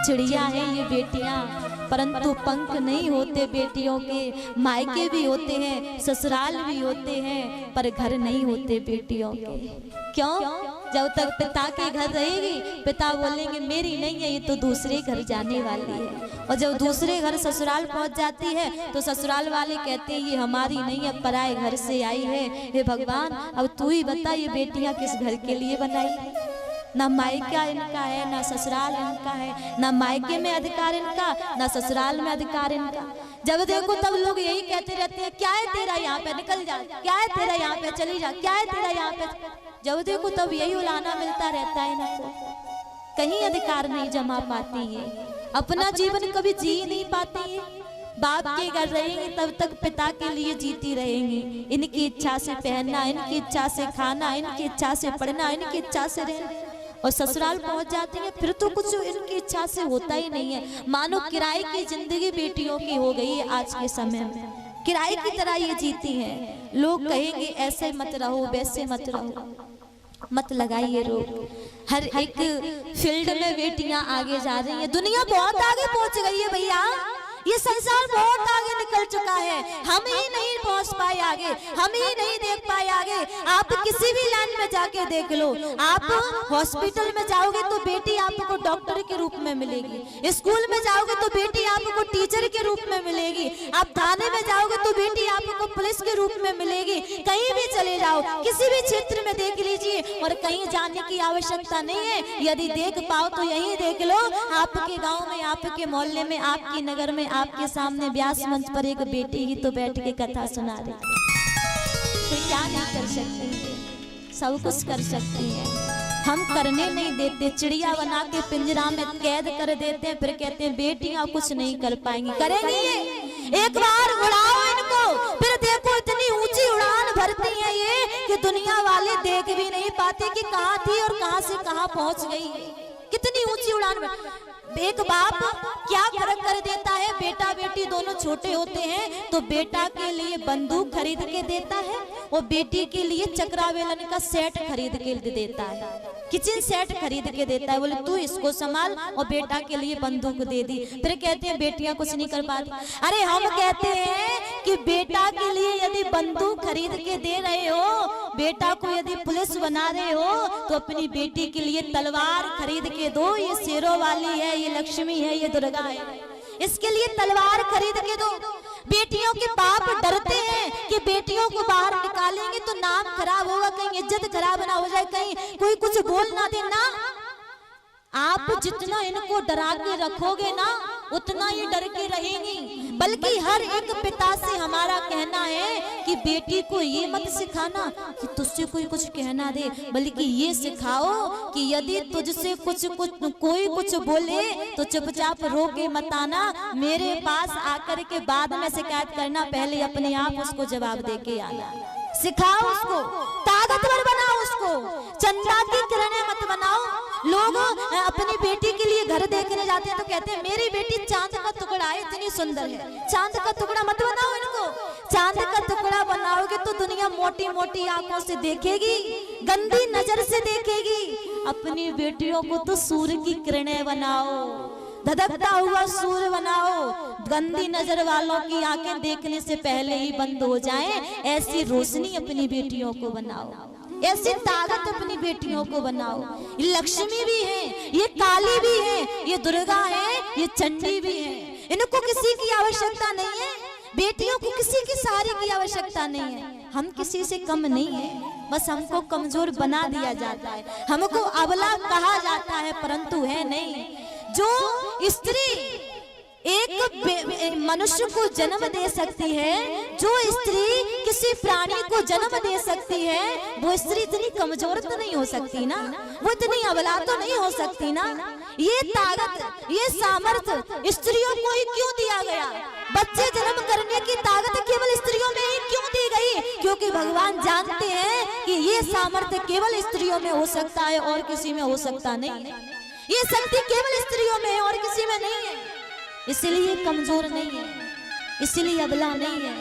चिड़िया है ये बेटियां, परंतु पंख नहीं होते बेटियों के। मायके भी होते हैं, ससुराल भी होते हैं, पर घर नहीं होते बेटियों के। क्यों? जब तक पिता के घर रहेगी, पिता बोलेंगे मेरी नहीं है, ये तो दूसरे घर जाने वाली है। और जब दूसरे घर ससुराल पहुंच जाती है तो ससुराल वाले कहते हैं ये हमारी नहीं है, पराए घर से आई है। हे भगवान, अब तू ही बता ये बेटियां किस घर के लिए बनाई? ना मायका इनका है, ना ससुराल इनका है, ना मायके में अधिकार इनका, ना ससुराल में अधिकार इनका। जब देखो तब लोग यही कहते रहते हैं क्या है तेरा यहाँ पे, निकल जा, क्या है तेरा यहाँ पे, चली जा, क्या है तेरा यहाँ पे। जब देखो तब यही उलाना मिलता रहता है इनको। कहीं अधिकार नहीं जमा पाती है, अपना जीवन कभी जी नहीं पाती है। बाप के घर रहेंगे तब तक पिता के लिए जीती रहेंगी। इनकी इच्छा से पहनना, इनकी इच्छा से खाना, इनकी इच्छा से पढ़ना, इनकी इच्छा से रहना। और ससुराल पहुंच जाती है फिर तो कुछ इनकी इच्छा से होता ही नहीं है। मानो किराए की जिंदगी बेटियों की हो गई है आज के समय में, किराए की तरह ये जीती हैं। लोग कहेंगे ऐसे मत रहो, वैसे मत रहो, मत लगाइए रोक। हर एक फील्ड में बेटियां आगे जा रही हैं। दुनिया बहुत आगे पहुंच गई है भैया, ये संसार बहुत आगे निकल चुका है। हम ही नहीं पहुंच पाए आगे, हम ही नहीं देख पाए आगे। आप किसी भी लाइन में जाके देख लो, आप हॉस्पिटल में जाओगे तो बेटी आपको डॉक्टर के रूप में मिलेगी, स्कूल में जाओगे तो बेटी आपको टीचर के रूप में मिलेगी, आप थाने में जाओगे तो बेटी आपको पुलिस के रूप में मिलेगी। कहीं भी चले जाओ, किसी भी क्षेत्र में देख लीजिए, और कहीं जाने की आवश्यकता नहीं है। यदि देख पाओ तो यही देख लो, आपके गाँव में, आपके मोहल्ले में, आपकी नगर में, आपके सामने व्यास मंच पर एक बेटी ही तो बैठ के कथा सुना रही। तो क्या नहीं कर सकती है, सब कुछ कर सकती है। हम करने नहीं देते, चिड़िया बना के पिंजरा में कैद कर देते हैं, फिर कहते हैं बेटियां कुछ नहीं कर पाएंगी। करेंगी ये, एक बार उड़ाओ इनको, फिर देखो इतनी ऊंची उड़ान भरती है ये कि दुनिया वाले देख भी नहीं पाते कि कहाँ थी और कहाँ से कहाँ पहुंच गई। कितनी ऊंची उड़ान। एक बाप क्या फर्क कर देता है, बेटा बेटी दोनों छोटे होते हैं तो बेटा के लिए बंदूक खरीद के देता है और बेटी के लिए चक्रावेलन का सेट खरीद के देता है, किचन सेट खरीद के देता है। बोले तू इसको संभाल, और बेटा के लिए बंदूक दे दी। फिर कहते हैं बेटियां कुछ नहीं कर पाती। अरे हम कहते हैं कि बेटा के लिए यदि बंदूक खरीद के दे रहे हो, बेटा को यदि पुलिस बना रहे हो, तो अपनी बेटी के लिए तलवार खरीद के दो। ये शेरों वाली है, ये लक्ष्मी है, ये दुर्गा है, इसके लिए तलवार खरीद के दो। बेटियों के बाप डरते हैं कि बेटियों को बाहर निकालेंगे तो नाम खराब होगा, कहीं इज्जत खराब ना हो जाए, कहीं कोई कुछ बोल ना दे ना। आप जितना इनको डरा के रखोगे ना, उतना ये डर के रहेंगी। बल्कि हर एक पिता से हमारा कहना है कि बेटी को ये मत सिखाना कि तुझसे कोई कुछ कहना दे, बल्कि ये सिखाओ कि यदि तुझसे कोई कुछ बोले तो चुपचाप रो के मत आना, मेरे पास आकर के बाद में शिकायत करना, पहले अपने आप उसको जवाब दे के आना। सिखाओ उसको, ताकतवर बनाओ उसको, चंदा की किरणें मत बनाओ। लोग अपनी बेटी के लिए घर देखने जाते हैं तो कहते हैं मेरी बेटी चांद का टुकड़ा है, इतनी सुंदर है। चांद का टुकड़ा मत बनाओ इनको। चांद का टुकड़ा बनाओगे तो दुनिया मोटी मोटी आंखों से देखेगी, गंदी नजर से देखेगी। अपनी बेटियों को तो सूर्य की किरणें बनाओ, धधकता हुआ सूर्य बनाओ। गंदी नजर वालों की आंखें देखने से पहले ही बंद हो जाएं, ऐसी रोशनी अपनी बेटियों को बनाओ, ऐसी ताकत अपनी बेटियों को बनाओ। ये लक्ष्मी भी है, ये काली भी है, ये दुर्गा है, ये चंडी भी है। इनको किसी की आवश्यकता नहीं है, बेटियों को किसी की सहारे की आवश्यकता नहीं है। हम किसी से कम नहीं है, बस हमको कमजोर बना दिया जाता है, हमको अबला कहा जाता है, परंतु है नहीं। जो स्त्री एक मनुष्य को जन्म दे सकती है, जो स्त्री किसी प्राणी को जन्म दे सकती है, वो स्त्री इतनी कमजोर तो नहीं हो सकती ना, वो इतनी अबला तो नहीं हो सकती ना। ये ताकत, ये सामर्थ्य स्त्रियों को ही क्यों दिया गया? बच्चे जन्म करने की ताकत केवल स्त्रियों में ही क्यों दी गई? क्योंकि भगवान जानते हैं कि ये सामर्थ्य केवल स्त्रियों में हो सकता है और किसी में हो सकता नहीं है। ये शक्ति केवल स्त्रियों में है और किसी में नहीं है। इसलिए कमजोर नहीं है, इसलिए अबला नहीं है।